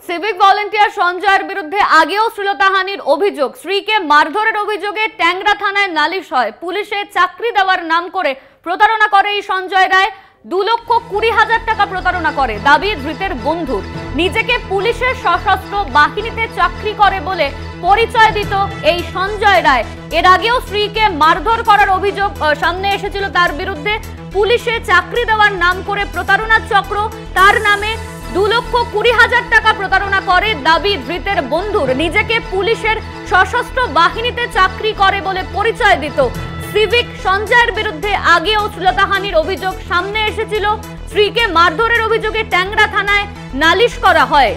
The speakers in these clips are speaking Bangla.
সিভিক ভলেন্টিয়ার সঞ্জয়ের বিরুদ্ধে আগেও শ্লীলতাহানির অভিযোগ, স্ত্রীকে মারধরের অভিযোগে ট্যাংরা থানায় নালিশ হয়। পুলিশে চাকরি দেওয়ার নাম করে প্রতারণা করে এই সঞ্জয় রায়। 2,20,000 টাকা প্রতারণা করে দাবি ধৃতের বন্ধুর। নিজেকে পুলিশের সশস্ত্র বাহিনীতে চাকরি করে বলে পরিচয় দিত এই সঞ্জয় রায়। এর আগেও স্ত্রীকে মারধর করার অভিযোগ সামনে এসেছিল তার বিরুদ্ধে। পুলিশে চাকরি দেওয়ার নাম করে প্রতারণার চক্র, তার নামে 2,20,000 টাকা প্রতারণা করে দাবি ধৃতের বন্ধুর। নিজেকে পুলিশের সশস্ত্র বাহিনীতে চাকরি করে বলে পরিচয় দিত সিভিক সঞ্জয়ের বিরুদ্ধে আগেও শ্লীলতাহানির অভিযোগ সামনে এসেছিল। স্ত্রীকে মারধরের অভিযোগে ট্যাংরা থানায় নালিশ করা হয়।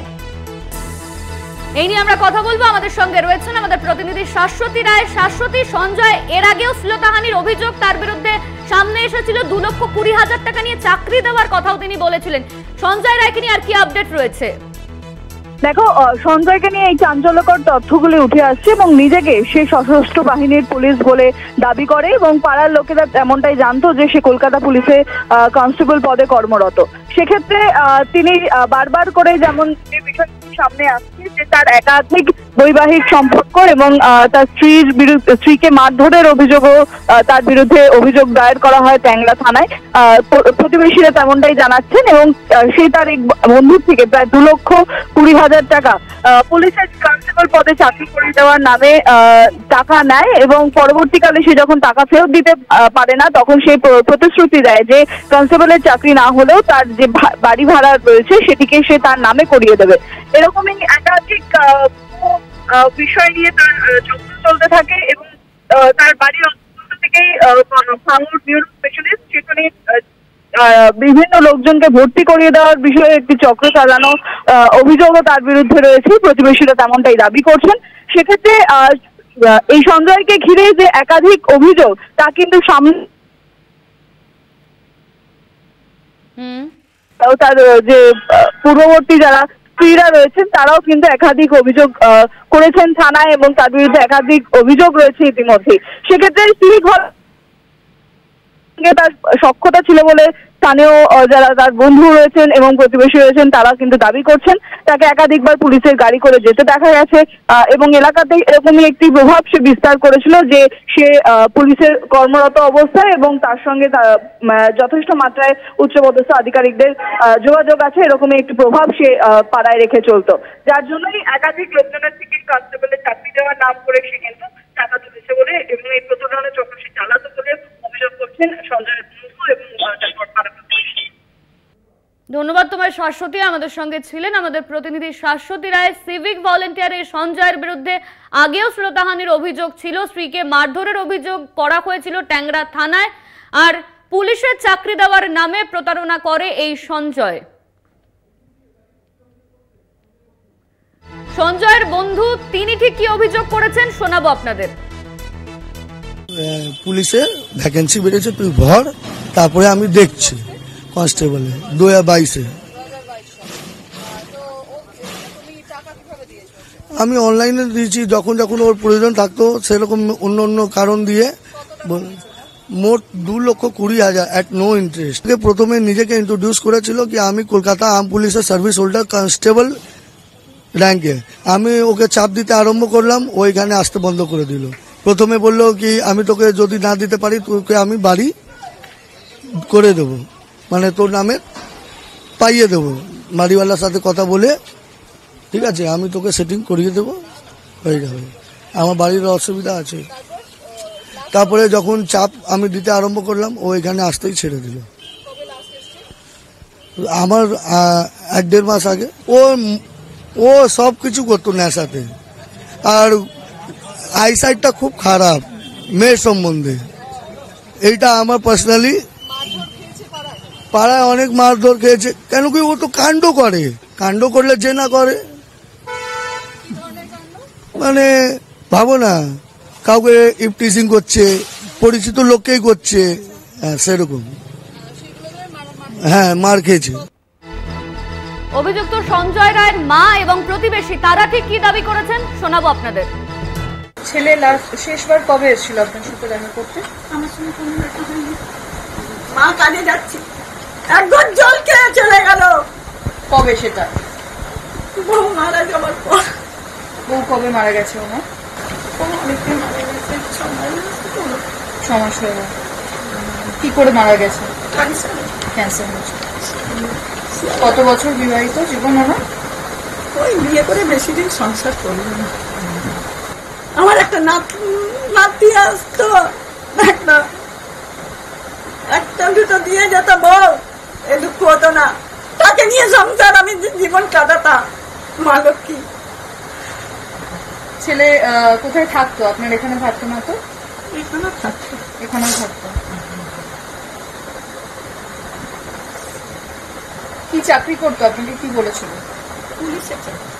এই নিয়ে আমরা কথা বলবো। আমাদের সঙ্গে রয়েছেন আমাদের প্রতিনিধি শাশ্বতী রায়। শাশ্বতী, সঞ্জয় এর আগেও শ্লীলতাহানির অভিযোগ তার বিরুদ্ধে সামনে এসেছিল। 2,20,000 টাকা নিয়ে চাকরি দেওয়ার কথাও তিনি বলেছিলেন। সঞ্জয় রায়কে নিয়ে আর কি আপডেট রয়েছে? দেখো, সঞ্জয়কে নিয়ে এই চাঞ্চল্যকর তথ্যগুলি উঠে আসছে এবং নিজেকে সে সশস্ত্র বাহিনীর পুলিশ বলে দাবি করে এবং পাড়ার লোকেরা এমনটাই জানতো যে সে কলকাতা পুলিশে কনস্টেবল পদে কর্মরত। সেক্ষেত্রে তিনি বারবার করে যেমন যে বিষয়টি সামনে আসছে যে তার একাধিক বৈবাহিক সম্পর্ক এবং তার স্ত্রীকে মারধরের অভিযোগও তার বিরুদ্ধে অভিযোগ দায়ের করা হয় ট্যাংরা থানায়। প্রতিবেশীরা তেমনটাই জানাচ্ছেন এবং সে তার এক বন্ধুর থেকে প্রায় 2,20,000 টাকা পুলিশের কনস্টেবল পদে চাকরি করে দেওয়ার নামে টাকা নেয় এবং পরবর্তীকালে সে যখন টাকা ফেরত দিতে পারে না তখন সে প্রতিশ্রুতি দেয় যে কনস্টেবলের চাকরি না হলেও তার যে বাড়ি ভাড়া রয়েছে সেটিকে সে তার নামে করিয়ে দেবে। এরকমই একাধিক বিষয় নিয়ে তার চক্র চলতে থাকে এবং তার বাড়ির অন্তত থেকেই ভাঙড় নিউরো স্পেশালিস্ট সেখানে বিভিন্ন লোকজনকে ভর্তি করিয়ে দেওয়ার বিষয়ে একটি চক্র চালানো অভিযোগও তার বিরুদ্ধে রয়েছে। প্রতিবেশীরা তেমনটাই দাবি করছেন। সেক্ষেত্রে এই সঞ্জয়কে ঘিরে যে একাধিক অভিযোগ তা কিন্তু সামনে তার যে পূর্ববর্তী যারা স্ত্রীরা রয়েছেন তারাও কিন্তু একাধিক অভিযোগ করেছেন থানায় এবং তার বিরুদ্ধে একাধিক অভিযোগ রয়েছে ইতিমধ্যে। সেক্ষেত্রে সিভিক তার সক্ষতা ছিল বলে স্থানীয় যারা তার বন্ধু রয়েছেন এবং প্রতিবেশী রয়েছেন তারা কিন্তু দাবি করছেন তাকে একাধিকবার পুলিশের গাড়ি করে যেতে দেখা গেছে এবং এলাকাতে এরকমই একটি প্রভাব সে বিস্তার করেছিল যে সে পুলিশের কর্মরত অবস্থায় এবং তার সঙ্গে যথেষ্ট মাত্রায় উচ্চপদস্থ আধিকারিকদের যোগাযোগ আছে, এরকমই একটি প্রভাব সে পাড়ায় রেখে চলতো, যার জন্যই একাধিক লোকজনের থেকে কনস্টেবলের চাকরি দেওয়ার নাম করে সে কিন্তু টাকা তুলেছে বলে এবং এই প্রতারণার চক্র সে চালাতো বলে অভিযোগ করছেন সঞ্জয়ের বন্ধু এবং ধন্যবাদ তোমার শাশ্বতী। আমাদের সঙ্গে ছিলেন আমাদের প্রতিনিধি শাশ্বতী রায়। সিভিক ভলেন্টিয়ার এই সঞ্জয়ের বিরুদ্ধে আগেও শ্লীলতাহানির অভিযোগ ছিল, স্ত্রীকে মারধরের অভিযোগ করা হয়েছিল ট্যাংরা থানায়, আর পুলিশের চাকরি দেওয়ার নামে প্রতারণা করে এই সঞ্জয়। সঞ্জয়ের বন্ধু তিনি ঠিক কি অভিযোগ করেছেন শোনাবো আপনাদের। পুলিশে ভ্যাকেন্সি বেরিয়েছে, তুই ভর, তারপরে আমি দেখছি কনস্টেবলে 2022-এ। আমি অনলাইনে দিয়েছি যখন যখন ওর প্রয়োজন থাকতো সেরকম অন্য অন্য কারণ দিয়ে। মোট 2,20,000 অ্যাট নো ইন্টারেস্ট। প্রথমে নিজেকে ইন্ট্রোডিউস করেছিল কি আমি কলকাতা আর্ম পুলিশের সার্ভিস হোল্ডার কনস্টেবল র্যাঙ্কে। আমি ওকে চাপ দিতে আরম্ভ করলাম, ওইখানে আসতে বন্ধ করে দিল। প্রথমে বললো কি আমি তোকে যদি না দিতে পারি তোকে আমি বাড়ি করে দেবো, মানে তোর নামে পাইয়ে দেবো, বাড়িওয়ালার সাথে কথা বলে ঠিক আছে আমি তোকে সেটিং করিয়ে দেবো, হয়ে যাবে, আমার বাড়ির অসুবিধা আছে। তারপরে যখন চাপ আমি দিতে আরম্ভ করলাম ও এখানে আসতেই ছেড়ে দিল। আমার 1-1.5 মাস আগে ও সব কিছু করতো নেশাতে, আর আইসাইটটা খুব খারাপ মেয়ের সম্বন্ধে। এইটা আমার পার্সোনালি পাড়ায় অনেক মারধর খেয়েছে। কেন কি ও তো কাণ্ড করে, কাণ্ড করলে যে না করে, মানে ভাবো না কাউকে ইপটিজিং করছে, পরিচিত লোককেই করছে, হ্যাঁ সেরকম, হ্যাঁ মার খেয়েছে। অভিযুক্ত সঞ্জয় রায়ের মা এবং প্রতিবেশী তারা ঠিক কি দাবি করেছেন শোনাবো আপনাদের। ছেলে শেষবার কবে এসেছিল আপনার সাথে দেখা করতে? আমার সঙ্গে কোনো দেখা হয়নি। মা কাজে যাচ্ছে, একদম জল খেয়ে চলে গেল। কবে সেটা? বউ মারা যাওয়ার পর বউ কবে মারা গেছে ওনার? অনেকদিন মারা গেছে, 6 মাস হলো। 6 মাস হয়ে গেছে। কি করে মারা গেছে? ক্যান্সার। ক্যান্সার হয়েছে। কত বছর বিবাহিত জীবন ওনার? ওই বিয়ে করে বেশি দিন সংসার করলো না। আমার একটা নাতি আসতো, একটা দুটো দিয়ে যেত বউ, এ দুঃখ হতো না। তাকে নিয়ে সংসার আমি জীবন কাটাতাম। মা লক্ষ্মী। ছেলে কোথায় থাকতো? আপনার এখানে থাকতো না তো? এখানে থাকতো। এখানেও থাকতো। কি চাকরি করতো? আপনাকে কি বলেছিল? পুলিশে চাকরি।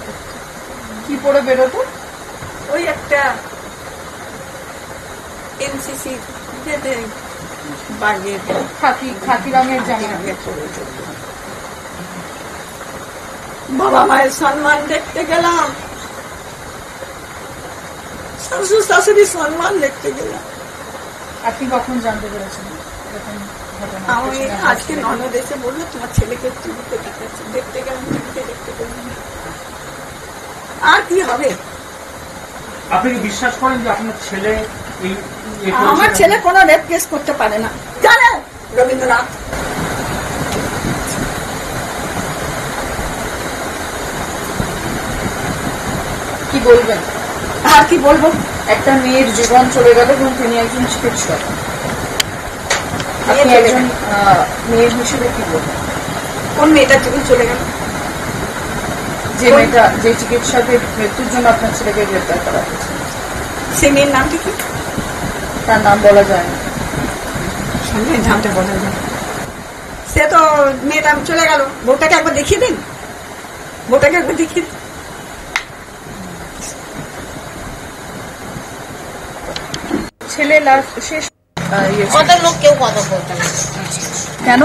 কি পরে বেরোতো? ওই একটা এনসিসি যেতে বাগিয়ে খাকি রঙের জামা। বাবা মায়ের সম্মান দেখতে গেলাম, শ্বশুর শাশুড়ির সম্মান দেখতে গেলাম। আপনি কখন জানতে পেরেছেন এরকম ঘটনা? আমি আজকে ননদ এসে বললো তোমার ছেলেকে টিভিতে দেখাচ্ছে, দেখতে গেলাম, টিভিতে দেখতে পেলাম। আর কি হবে? আপনি কি বিশ্বাস করেন যে আপনার ছেলে আমার ছেলে কোনো রেপ কেস করতে পারে না, জানেন রবীন্দ্রনাথ? কি বলবেন? আর কি বলবো? একটা মেয়ের জীবন চলে গেল এবং তিনি একজন চিকিৎসক। আপনি একজন মেয়ের হিসেবে কি বলবেন? কোন মেয়েটার জীবন চলে গেল? যে মেয়েটা, যে চিকিৎসকের মৃত্যুর জন্য আপনার ছেলেকে গ্রেপ্তার করা হয়েছে, সেই মেয়ের নামটি কি? তার নাম বলা যায় না। সঙ্গে নামটা বলা যায়। সে তো মেয়েটা চলে গেল, বউটাকে একবার দেখিয়ে দিন, বউটাকে একবার দেখিয়ে দিন। ছেলে শেষ কত লোক কেউ কথা বলতো না। কেন?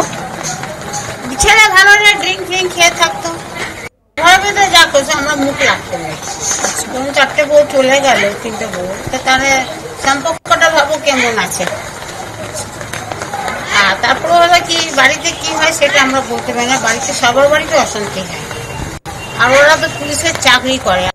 ছেলে ভালো না, ড্রিঙ্ক ফ্রিঙ্ক খেয়ে থাকতো। ঘরের ভিতরে যা করছে আমরা মুখ লাগতো না। কোনো 4টে বউ চলে গেল, 3টে বউ, তো তাহলে সম্পর্কটা ভাবো কেমন আছে। আর তারপরে হলো কি, বাড়িতে কি হয় সেটা আমরা বলতে পারি না। বাড়িতে সবার বাড়িতে অশান্তি হয়। আর ওরা তো পুলিশের চাকরি করে।